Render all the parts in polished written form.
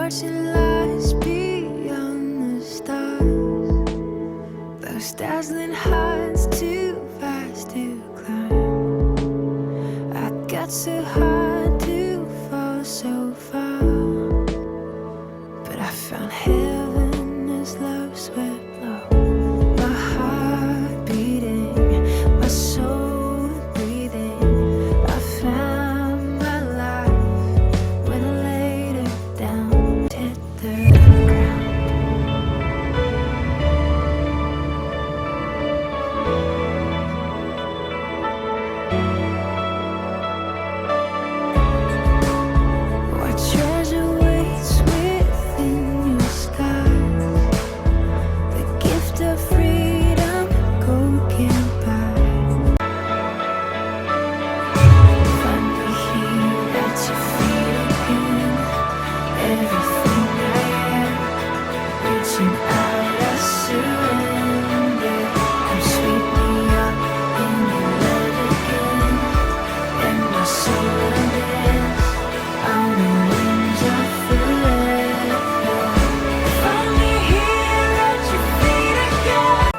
watching lights beyond the stars, those dazzling heights too fast to climb. I got so hard to fall so far, but I found heaven as love swept low. My heart beating, my soul breathing. I found my life when I laid it down, hit the ground. What treasure waits within your skies? The gift of freedom, gold can't buy. Find me here at your feet again. Everything I am, reaching out, I surrender. Come sweep me up in your love again, and my soul unends on the wings of forever. Find me here at your feet again.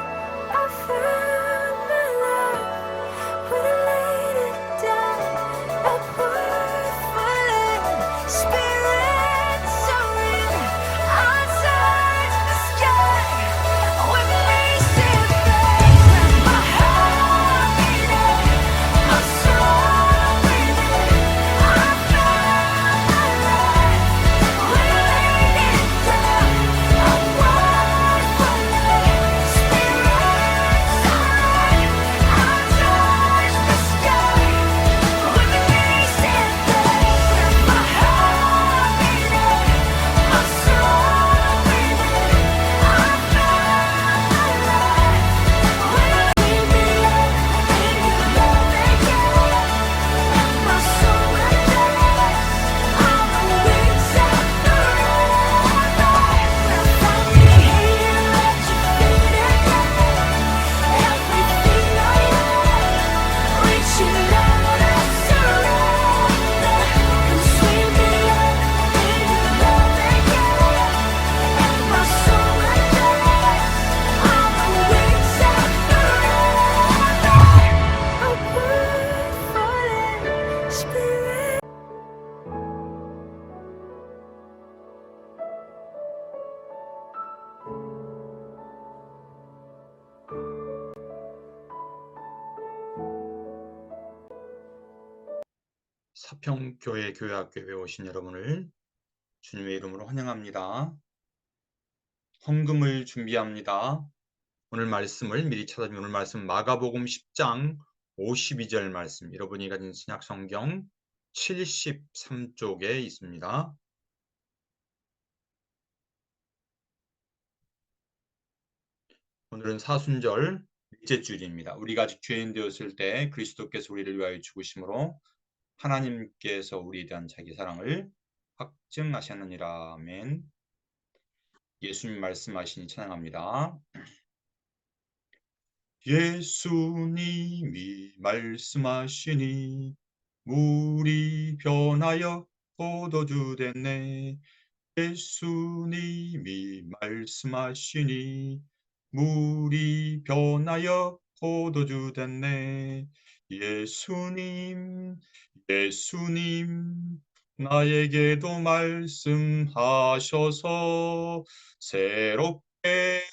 I found my life when I laid it down. A word spirit soaring. I touch the sky with racing flames. My heart beating, my soul breathing. I found my life when I laid it down. A word spirit soaring. I touch the sky with racing flames. My heart beating, my soul breathing. I found my life when I laid me up in your love again. My soul unends on the wings of forever. Find me here at your feet again. Everything I am, reaching out, I surrender. Come sweep me up in your love again. My soul unends on the wings of forever. A word falling, spirit. 사평교회 교회학교에 오신 여러분을 주님의 이름으로 환영합니다. 헌금을 준비합니다. 오늘 말씀을 미리 찾아주면 오늘 말씀 마가복음 10장 52절 말씀, 여러분이 가진 신약 성경 73쪽에 있습니다. 오늘은 사순절 넷째 주일입니다. 우리가 아직 죄인 되었을 때 그리스도께서 우리를 위하여 죽으심으로 하나님께서 우리에 대한 자기 사랑을 확증하셨느니라. 아멘. 예수님 말씀하시니 찬양합니다. 예수님이 말씀하시니 물이 변하여 포도주 됐네. 예수님이 말씀하시니 물이 변하여 포도주 됐네. 예수님 나에게도 말씀하셔서 새롭게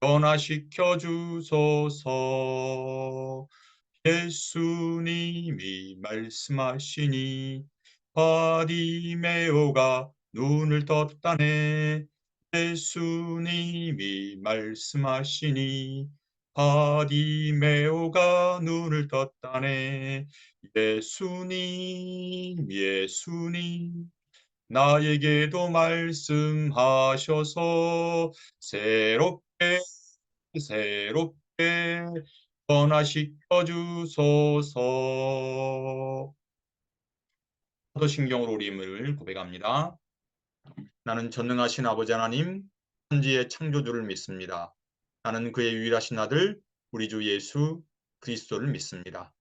변화시켜 주소서. 예수님이 말씀하시니 바리메오가 눈을 떴다네. 예수님이 말씀하시니 바리메오가 눈을 떴다네. 예수님 나에게도 말씀하셔서 새롭게 변화시켜 주소서. 사도신경으로 우리임을 고백합니다. 나는 전능하신 아버지 하나님, 천지의 창조주를 믿습니다. 나는 그의 유일하신 아들 우리 주 예수 그리스도를 믿습니다.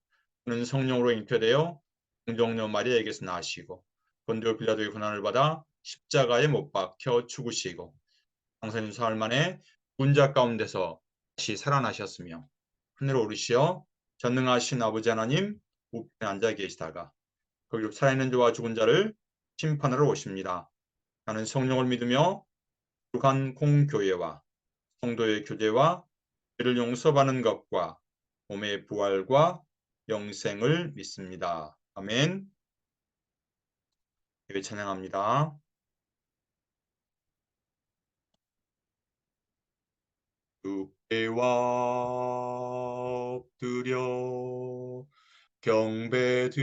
그는 성령으로 잉태되어 동정녀 마리아에게서 나시고 본디오 빌라도의 고난을 받아 십자가에 못 박혀 죽으시고 장사님 사흘 만에 문자 가운데서 다시 살아나셨으며 하늘에 오르시어 전능하신 아버지 하나님 우편에 앉아 계시다가 거기로 살아있는 자와 죽은 자를 심판하러 오십니다. 나는 성령을 믿으며 거룩한 공교회와 성도의 교제와 죄를 용서받는 것과 몸의 부활과 영생을 믿습니다. 아멘. 예배 찬양합니다. 뚝배와 엎드려 경배드립니다.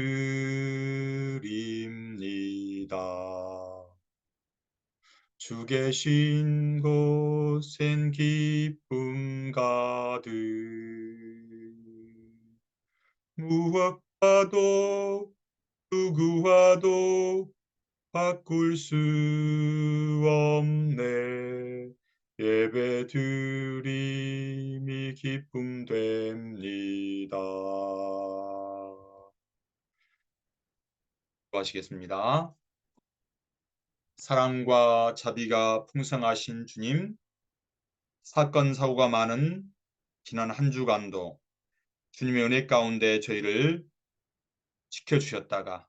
주 계신 곳엔 기쁨 가득 무엇과도 누구와도 바꿀 수 없네. 예배 드림이 기쁨 됩니다. 하시겠습니다. 사랑과 자비가 풍성하신 주님, 사건 사고가 많은 지난 한 주간도 주님의 은혜 가운데 저희를 지켜주셨다가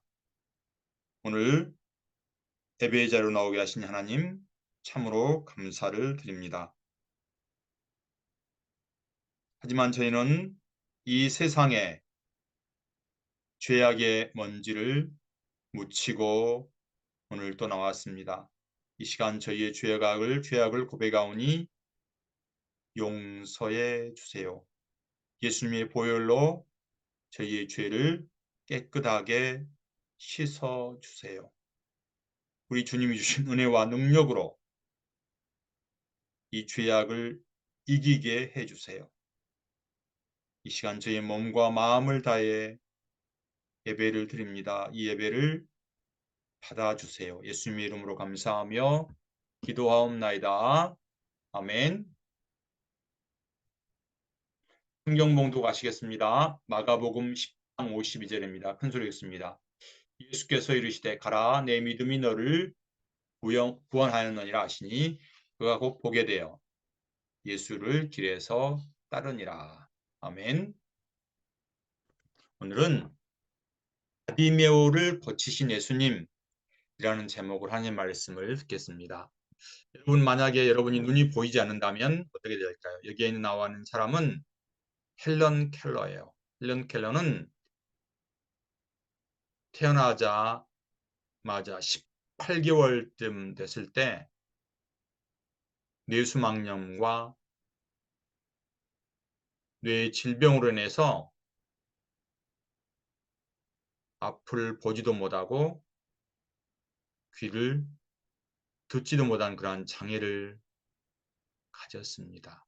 오늘 예배의 자리로 나오게 하신 하나님 참으로 감사를 드립니다. 하지만 저희는 이 세상에 죄악의 먼지를 묻히고 오늘 또 나왔습니다. 이 시간 저희의 죄악을 고백하오니 용서해 주세요. 예수님의 보혈로 저희의 죄를 깨끗하게 씻어 주세요. 우리 주님이 주신 은혜와 능력으로 이 죄악을 이기게 해주세요. 이 시간 저희의 몸과 마음을 다해 예배를 드립니다. 이 예배를 받아주세요. 예수님의 이름으로 감사하며 기도하옵나이다. 아멘. 성경 봉독 하시겠습니다. 마가복음 10장 52절입니다. 큰 소리 읽습니다. 예수께서 이르시되 가라 내 믿음이 너를 구원하였느니라 하시니 그가 곧 보게 되어 예수를 길에서 따르니라. 아멘. 오늘은 바디메오를 고치신 예수님이라는 제목으로 하나님 말씀을 듣겠습니다. 여러분 만약에 여러분이 눈이 보이지 않는다면 어떻게 될까요? 여기에 나와 있는 사람은 헬런 켈러예요. 헬런 켈러는 태어나자마자 18개월쯤 됐을 때 뇌수막염과 뇌 질병으로 인해서 앞을 보지도 못하고 귀를 듣지도 못한 그러한 장애를 가졌습니다.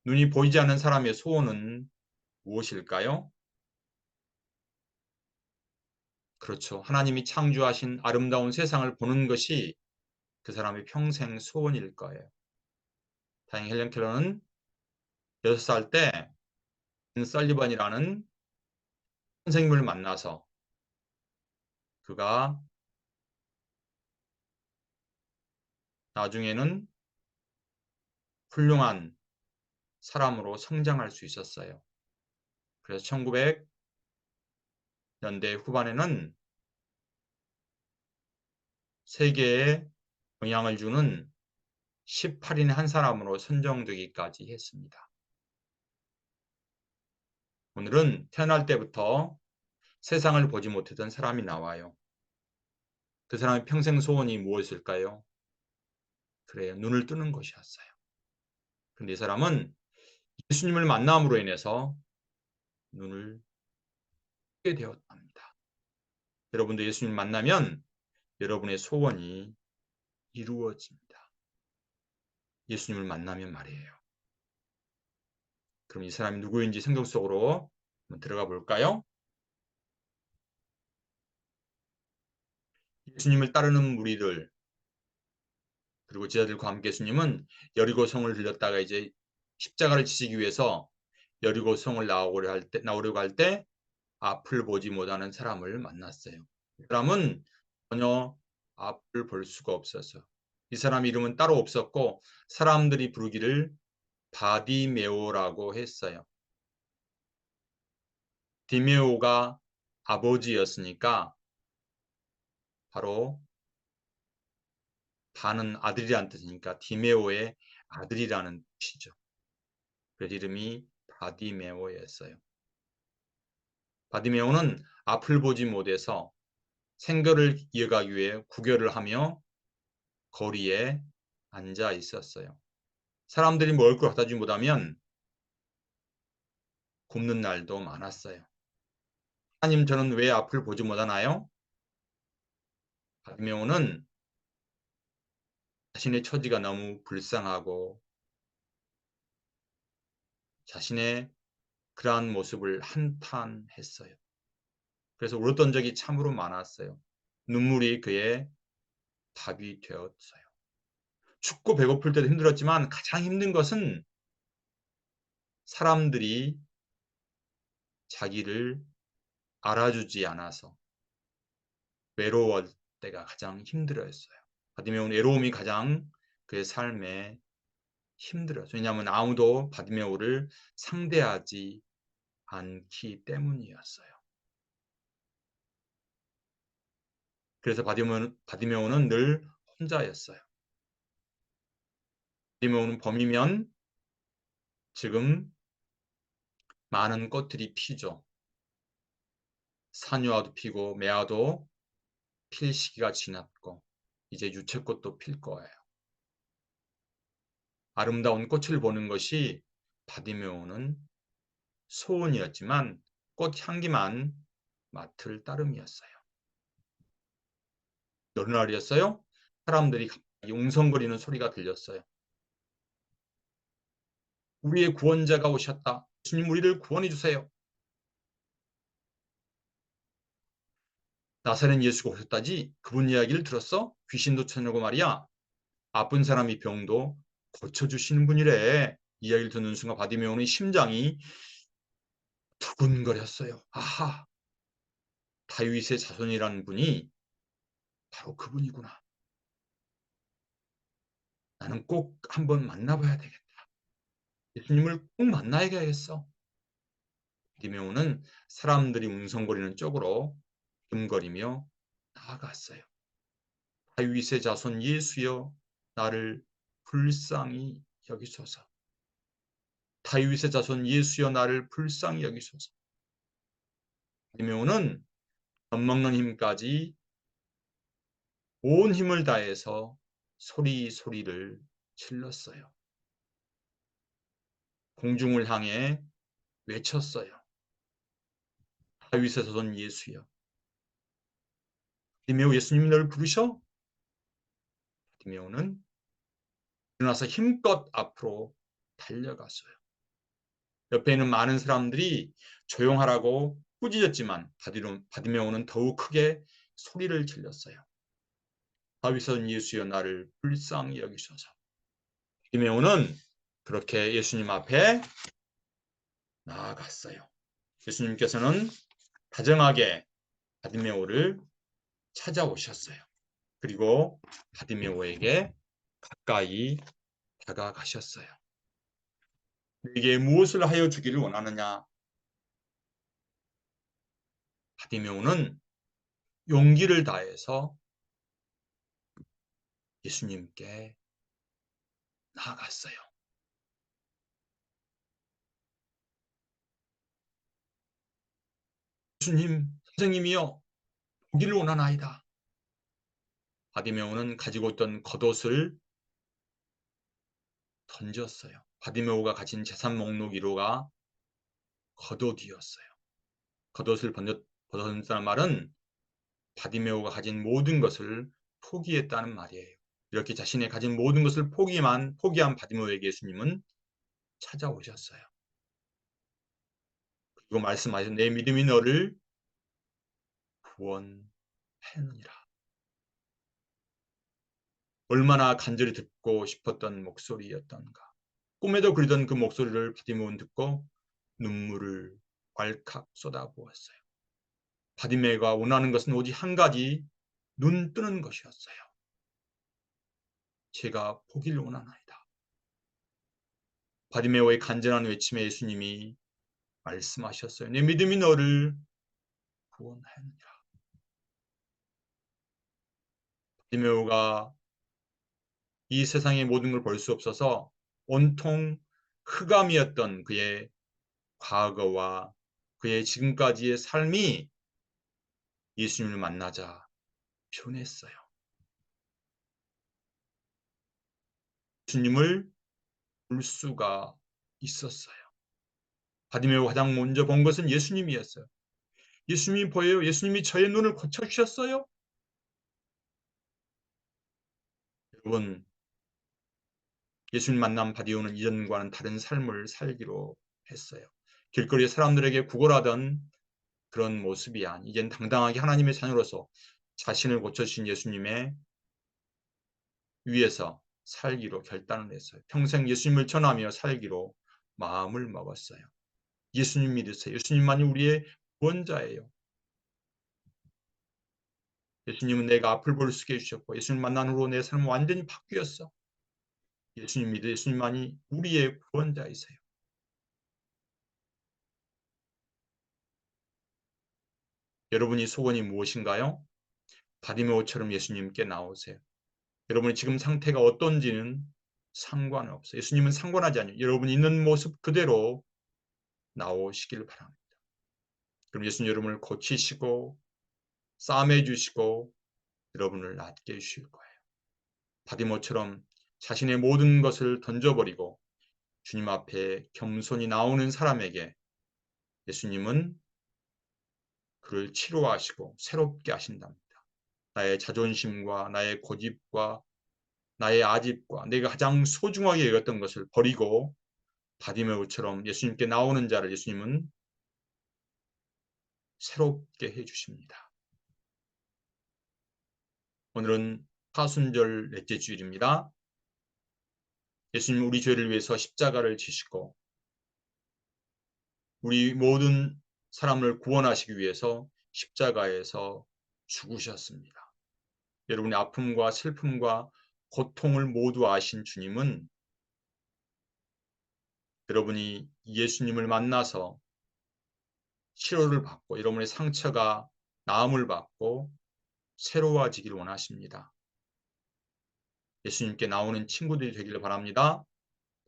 눈이 보이지 않는 사람의 소원은 무엇일까요? 그렇죠. 하나님이 창조하신 아름다운 세상을 보는 것이 그 사람의 평생 소원일 거예요. 다행히 헬렌 켈러는 6살 때 설리번이라는 선생님을 만나서 그가 나중에는 훌륭한 사람으로 성장할 수 있었어요. 그래서 1900년대 후반에는 세계에 영향을 주는 18인의 한 사람으로 선정되기까지 했습니다. 오늘은 태어날 때부터 세상을 보지 못했던 사람이 나와요. 그 사람의 평생 소원이 무엇일까요? 그래요. 눈을 뜨는 것이었어요. 그런데 이 사람은 예수님을 만남으로 인해서 눈을 뜨게 되었답니다. 여러분도 예수님을 만나면 여러분의 소원이 이루어집니다. 예수님을 만나면 말이에요. 그럼 이 사람이 누구인지 성경 속으로 한번 들어가 볼까요? 예수님을 따르는 무리들 그리고 제자들과 함께 예수님은 여리고성을 들렸다가 이제 십자가를 지시기 위해서 여리고성을 나오려고 할 때 앞을 보지 못하는 사람을 만났어요. 그 사람은 전혀 앞을 볼 수가 없었어요. 이 사람 이름은 따로 없었고 사람들이 부르기를 바디메오라고 했어요. 디메오가 아버지였으니까 바로 바는 아들이라는 뜻이니까 디메오의 아들이라는 뜻이죠. 그래서 이름이 바디메오였어요. 바디메오는 앞을 보지 못해서 생계를 이어가기 위해 구걸을 하며 거리에 앉아 있었어요. 사람들이 먹을 걸 갖다 주지 못하면 굶는 날도 많았어요. 하나님, 저는 왜 앞을 보지 못하나요? 바디메오는 자신의 처지가 너무 불쌍하고 자신의 그러한 모습을 한탄했어요. 그래서 울었던 적이 참으로 많았어요. 눈물이 그의 답이 되었어요. 춥고 배고플 때도 힘들었지만 가장 힘든 것은 사람들이 자기를 알아주지 않아서 외로울 때가 가장 힘들었어요. 바디메오는 외로움이 가장 그의 삶에 힘들었어요. 왜냐하면 아무도 바디메오를 상대하지 않기 때문이었어요. 그래서 바디메오는 늘 혼자였어요. 바디메오는 봄이면 지금 많은 꽃들이 피죠. 산유화도 피고 매화도 필 시기가 지났고 이제 유채꽃도 필 거예요. 아름다운 꽃을 보는 것이 바디메오는 소원이었지만 꽃 향기만 맡을 따름이었어요. 어느 날이었어요? 사람들이 갑자기 웅성거리는 소리가 들렸어요. 우리의 구원자가 오셨다. 주님, 우리를 구원해 주세요. 나사렛 예수가 오셨다지? 그분 이야기를 들었어? 귀신도 쫓아내고 말이야. 아픈 사람이 병도 고쳐주시는 분이래. 이야기를 듣는 순간 바디메오는 심장이 두근거렸어요. 아하, 다윗의 자손이라는 분이 바로 그분이구나. 나는 꼭 한번 만나봐야 되겠다. 예수님을 꼭 만나야겠어. 바디메오는 사람들이 웅성거리는 쪽으로 금거리며 나아갔어요. 다윗의 자손 예수여, 나를 불쌍히 여기소서. 다윗의 자손 예수여, 나를 불쌍히 여기소서. 바디메오는 젖먹는 힘까지 온 힘을 다해서 소리를 질렀어요. 공중을 향해 외쳤어요. 다윗의 자손 예수여. 바디메오, 예수님이 너를 부르셔? 바디메오는 일어나서 힘껏 앞으로 달려갔어요. 옆에 있는 많은 사람들이 조용하라고 꾸짖었지만 바디메오는 더욱 크게 소리를 질렀어요. 다윗은 예수여, 나를 불쌍히 여기소서. 바디메오는 그렇게 예수님 앞에 나아갔어요. 예수님께서는 다정하게 바디메오를 찾아오셨어요. 그리고 바디메오에게 가까이 다가가셨어요. 네게 무엇을 하여 주기를 원하느냐? 바디메오는 용기를 다해서 예수님께 나아갔어요. 예수님, 선생님이여, 보기를 원하나이다. 바디메오는 가지고 있던 겉옷을 던졌어요. 바디메오가 가진 재산 목록 1호가 겉옷이었어요. 겉옷을 벗었다는 말은 바디메오가 가진 모든 것을 포기했다는 말이에요. 이렇게 자신의 가진 모든 것을 포기한 바디메오에게 예수님은 찾아오셨어요. 그리고 말씀하신 내 믿음이 너를 구원하느니라. 얼마나 간절히 듣고 싶었던 목소리였던가. 꿈에도 그리던 그 목소리를 바디메오는 듣고 눈물을 왈칵 쏟아부었어요. 바디메오가 원하는 것은 오직 한 가지, 눈 뜨는 것이었어요. 제가 보기를 원하나이다. 바디메오의 간절한 외침에 예수님이 말씀하셨어요. 내 믿음이 너를 구원하였느니라. 바디메오가 이 세상의 모든 걸 볼 수 없어서 온통 흑암이었던 그의 과거와 그의 지금까지의 삶이 예수님을 만나자 변했어요. 예수님을 볼 수가 있었어요. 바디메오가 가장 먼저 본 것은 예수님이었어요. 예수님이 보여요. 예수님이 저의 눈을 고쳐주셨어요. 여러분, 예수님 만난 바디메오는 이전과는 다른 삶을 살기로 했어요. 길거리 사람들에게 구걸하던 그런 모습이 아닌 이젠 당당하게 하나님의 자녀로서 자신을 고쳐주신 예수님의 위에서 살기로 결단을 했어요. 평생 예수님을 전하며 살기로 마음을 먹었어요. 예수님 믿으세요. 예수님만이 우리의 구원자예요. 예수님은 내가 앞을 볼 수 있게 해주셨고 예수님 만난 후로 내 삶은 완전히 바뀌었어. 예수님 믿으 예수님만이 우리의 구원자이세요. 여러분이 소원이 무엇인가요? 바디메오처럼 예수님께 나오세요. 여러분이 지금 상태가 어떤지는 상관없어요. 예수님은 상관하지 않아요. 여러분이 있는 모습 그대로 나오시길 바랍니다. 그럼 예수님 여러분을 고치시고 싸매 주시고 여러분을 낫게 해주실 거예요. 바디모처럼 자신의 모든 것을 던져버리고 주님 앞에 겸손히 나오는 사람에게 예수님은 그를 치료하시고 새롭게 하신답니다. 나의 자존심과 나의 고집과 나의 아집과 내가 가장 소중하게 여겼던 것을 버리고 바디메오처럼 예수님께 나오는 자를 예수님은 새롭게 해주십니다. 오늘은 파순절 넷째 주일입니다. 예수님 우리 죄를 위해서 십자가를 지시고 우리 모든 사람을 구원하시기 위해서 십자가에서 죽으셨습니다. 여러분의 아픔과 슬픔과 고통을 모두 아신 주님은 여러분이 예수님을 만나서 치료를 받고 여러분의 상처가 나음을 받고 새로워지기를 원하십니다. 예수님께 나오는 친구들이 되기를 바랍니다.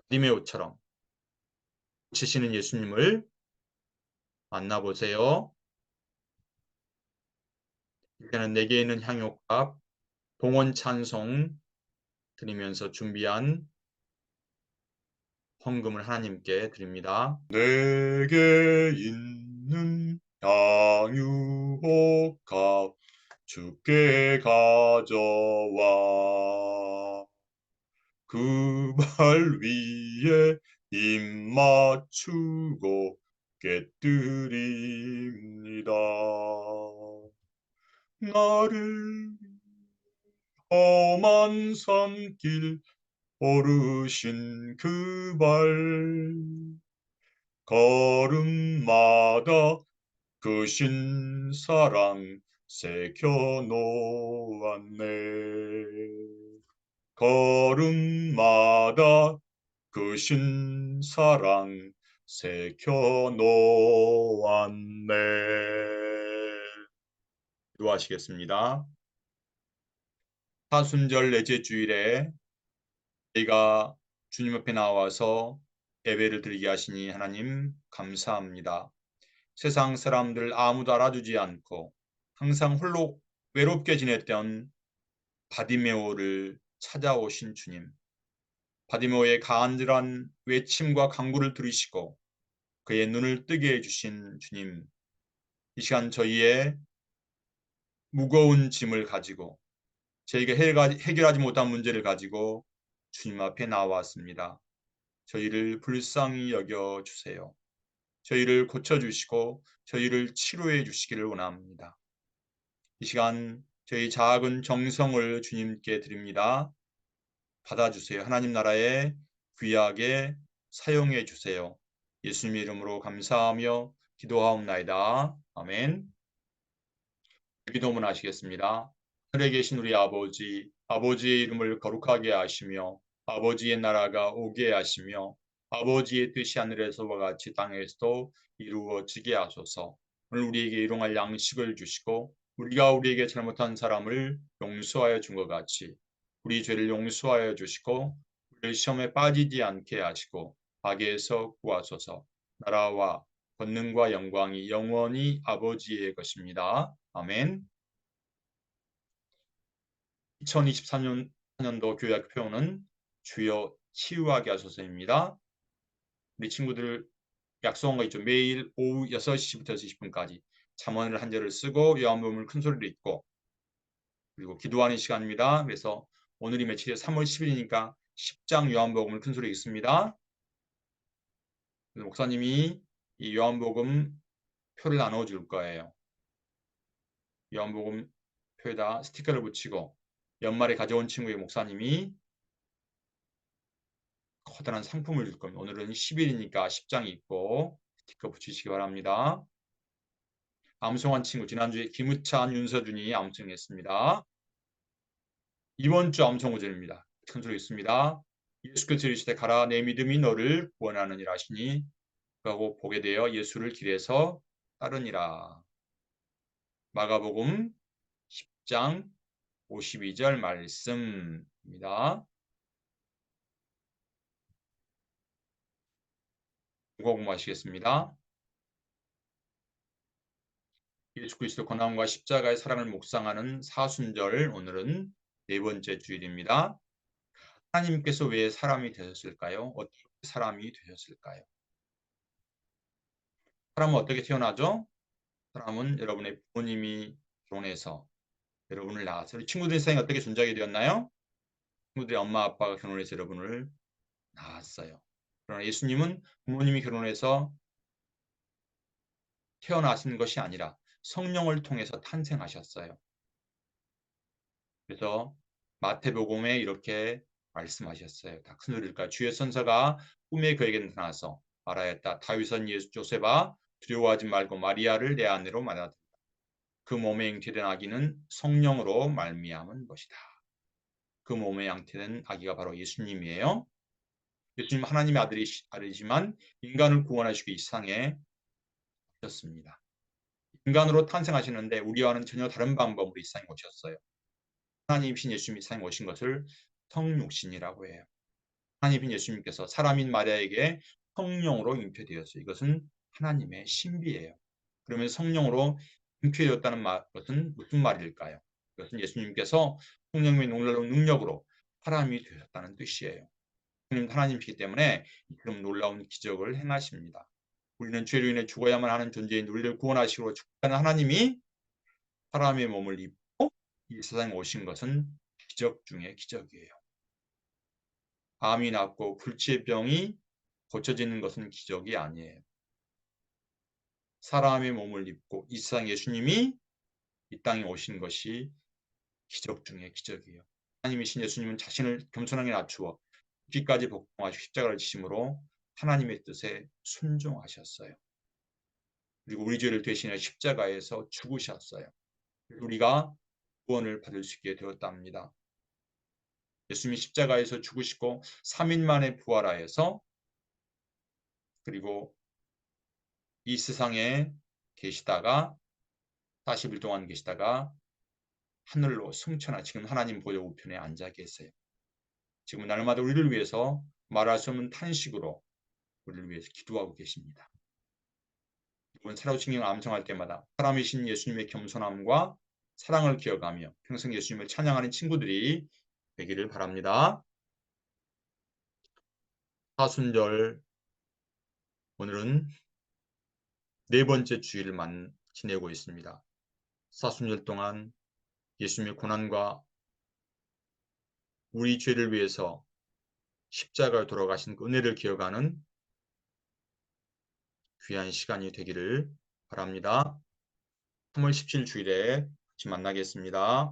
디메오처럼 고치시는 예수님을 만나보세요. 이제는 내게 있는 향유값 봉헌 찬송 드리면서 준비한 헌금을 하나님께 드립니다. 내게 있는 향유값 주께 가져와 그 발 위에 입 맞추고 깨뜨립니다. 나를 험한 산길 오르신 그 발 걸음마다 그 신사랑 새겨놓았네. 걸음마다 그 신사랑 새겨놓았네. 기도하시겠습니다. 사순절 넷째 주일에 저희가 주님 앞에 나와서 예배를 드리게 하시니 하나님 감사합니다. 세상 사람들 아무도 알아주지 않고 항상 홀로 외롭게 지냈던 바디메오를 찾아오신 주님. 바디메오의 간절한 외침과 간구를 들으시고 그의 눈을 뜨게 해주신 주님. 이 시간 저희의 무거운 짐을 가지고 저희가 해결하지 못한 문제를 가지고 주님 앞에 나왔습니다. 저희를 불쌍히 여겨주세요. 저희를 고쳐주시고 저희를 치료해 주시기를 원합니다. 이 시간 저희 작은 정성을 주님께 드립니다. 받아주세요. 하나님 나라에 귀하게 사용해 주세요. 예수님의 이름으로 감사하며 기도하옵나이다. 아멘. 기도문 하시겠습니다. 하늘에 계신 우리 아버지, 아버지의 이름을 거룩하게 하시며 아버지의 나라가 오게 하시며 아버지의 뜻이 하늘에서와 같이 땅에서도 이루어지게 하소서. 오늘 우리에게 일용할 양식을 주시고 우리가 우리에게 잘못한 사람을 용서하여 준 것 같이 우리 죄를 용서하여 주시고 우리를 시험에 빠지지 않게 하시고 악에서 구하소서. 나라와 권능과 영광이 영원히 아버지의 것입니다. 아멘. 2023년도 교회학 표현은 주여 치유하게 하소서입니다. 우리 친구들 약속한 거 있죠. 매일 오후 6시부터 6시10분까지 잠언을 한 절을 쓰고 요한복음을 큰 소리로 읽고 그리고 기도하는 시간입니다. 그래서 오늘이 며칠이에요? 3월 10일이니까 10장 요한복음을 큰 소리로 읽습니다. 목사님이 이 요한복음 표를 나눠줄 거예요. 요한복음 표에다 스티커를 붙이고 연말에 가져온 친구의 목사님이 커다란 상품을 줄 겁니다. 오늘은 10일이니까 10장이 있고 스티커 붙이시기 바랍니다. 암송한 친구 지난주에 김우찬, 윤서준이 암송했습니다. 이번 주 암송 구절입니다. 큰 소리 있습니다. 예수께서 이르시되 가라 내 믿음이 너를 구원하느니라 하시니 그하고 보게 되어 예수를 길에서 따르니라. 마가복음 10장 52절 말씀입니다. 공부하시겠습니다. 예수 그리스도 고난과 십자가의 사랑을 묵상하는 사순절, 오늘은 네 번째 주일입니다. 하나님께서 왜 사람이 되셨을까요? 어떻게 사람이 되셨을까요? 사람은 어떻게 태어나죠? 사람은 여러분의 부모님이 결혼해서 여러분을 낳았어요. 친구들 세상에 어떻게 존재하게 되었나요? 친구들의 엄마 아빠가 결혼해서 여러분을 낳았어요. 그러나 예수님은 부모님이 결혼해서 태어나신 것이 아니라 성령을 통해서 탄생하셨어요. 그래서 마태복음에 이렇게 말씀하셨어요. 다 큰 소리일까? 주의 선사가 꿈에 그에게 나타나서 말하였다. 다윗은 예수 조세바 두려워하지 말고 마리아를 내 아내로 맞았다. 그 몸에 잉태된 아기는 성령으로 말미암은 것이다. 그 몸에 잉태된 아기가 바로 예수님이에요. 예수님 하나님의 아들이지만 인간을 구원하시기 이 세상에 오셨습니다. 인간으로 탄생하시는데 우리와는 전혀 다른 방법으로 이 세상에 오셨어요. 하나님이신 예수님이 이 세상에 오신 것을 성육신이라고 해요. 하나님인 예수님께서 사람인 마리아에게 성령으로 잉태되었어요. 이것은 하나님의 신비예요. 그러면 성령으로 잉태되었다는 것은 무슨 말일까요? 이것은 예수님께서 성령의 놀라운 능력으로 사람이 되셨다는 뜻이에요. 하나님이시기 때문에 그런 놀라운 기적을 행하십니다. 우리는 죄로 인해 죽어야만 하는 존재인 우리를 구원하시고 축복하는 하나님이 사람의 몸을 입고 이 세상에 오신 것은 기적 중의 기적이에요. 암이 낫고 불치의 병이 고쳐지는 것은 기적이 아니에요. 사람의 몸을 입고 이 세상 예수님이 이 땅에 오신 것이 기적 중의 기적이에요. 하나님이신 예수님은 자신을 겸손하게 낮추어 죽기까지 복종하시고 십자가를 지심으로 하나님의 뜻에 순종하셨어요. 그리고 우리 죄를 대신해 십자가에서 죽으셨어요. 우리가 구원을 받을 수 있게 되었답니다. 예수님이 십자가에서 죽으시고 3일 만에 부활하여서 그리고 이 세상에 계시다가 40일 동안 계시다가 하늘로 승천하 지금 하나님 보좌 우편에 앉아 계세요. 지금 날마다 우리를 위해서 말할 수 없는 탄식으로 우리를 위해서 기도하고 계십니다. 이번 살아오신 암송할 때마다 사람이신 예수님의 겸손함과 사랑을 기억하며 평생 예수님을 찬양하는 친구들이 되기를 바랍니다. 사순절 오늘은 네 번째 주일을 지내고 있습니다. 사순절 동안 예수님의 고난과 우리 죄를 위해서 십자가에 돌아가신 그 은혜를 기억하는 귀한 시간이 되기를 바랍니다. 3월 17일 주일에 같이 만나겠습니다.